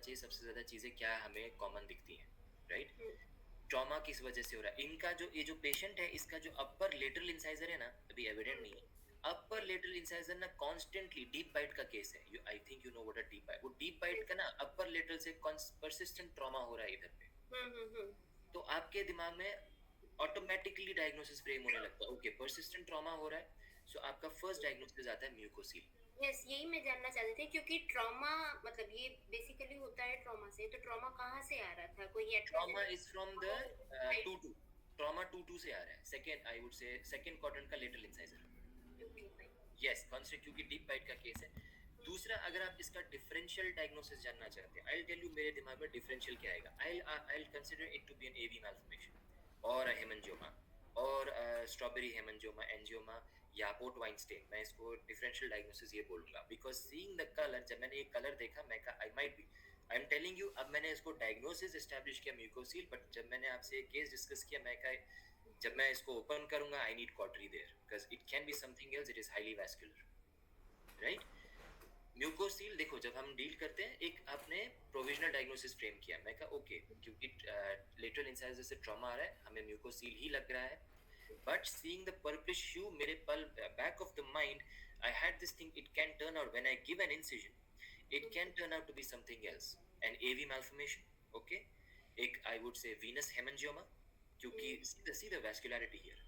चाहिए सबसे ज्यादा चीजें क्या हमें कॉमन दिखती हैं, राइट? ट्रॉमा किस वजह से हो रहा है इनका, जो ये जो पेशेंट है इसका जो अपर लेटरल इंसाइजर है ना, अभी एविडेंट नहीं है। अपर लेटरल इंसाइजर ना कॉन्स्टेंटली डीप बाइट का केस है, you I think you know what a deep bite, वो डीप बाइट का ना अपर लेटरल से परसिस्टेंट ट्रॉमा हो रहा है इधर पे। तो आपके दिमाग में ऑटोमेटिकली डायग्नोसिस फ्रेम होने लगता है, ओके परसिस्टेंट ट्रॉमा हो रहा है, सो आपका फर्स्ट डायग्नोसिस आता है म्यूकोसील। यस, यही मैं जानना चाहती थी क्योंकि ट्रॉमा मतलब ये बेसिकली होता है ट्रॉमा से, तो ट्रॉमा कहाँ से आ रहा था? कोई trauma abdomen is from the side? Two two, trauma two से आ रहा है, second I would say second quadrant का lateral incisor. Okay fine. Yes constant, क्योंकि डीप बाइट का केस है। दूसरा, अगर आप इसका डिफरेंशियल डायग्नोसिस जानना चाहते हैं, आई विल टेल यू मेरे दिमाग में डिफरेंशियल क्या आएगा। I will consider it to be an AV malformation और हेमंजियोमा और स्ट्रॉबेरी हेमंजियोमा एंजियोमा या पोर्ट वाइनस्टेन। मैं इसको डिफरेंशियल डायग्नोसिस ये बोलूंगा बिकॉज सीइंग द कलर, जब मैंने ये कलर देखा मैं कहा I might be, I am telling you. अब मैंने इसको डायग्नोसिस एस्टैब्लिश किया म्यूकोसील, बट जब मैंने आपसे केस डिस्कस किया मैं कहा जब मैं इसको ओपन करूंगा I need cautery there because it can be something else, it is highly vascular, right? Mucocele देखो, जब हम डील करते हैं, एक आपने प्रोविजनल डायग्नोसिस फ्रेम किया, मैं कहा ओके क्योंकि लेटरल इंसाइजर से ट्रॉमा आ रहा है, हमें म्यूकोसील ही लग रहा है। But seeing the purplish hue, मेरे pull back of the mind I had this thing, it can turn out when I give an incision, it can turn out to be something else, an AV malformation, okay? एक I would से Venus हेमंजियोमा, क्योंकि see the vascularity here.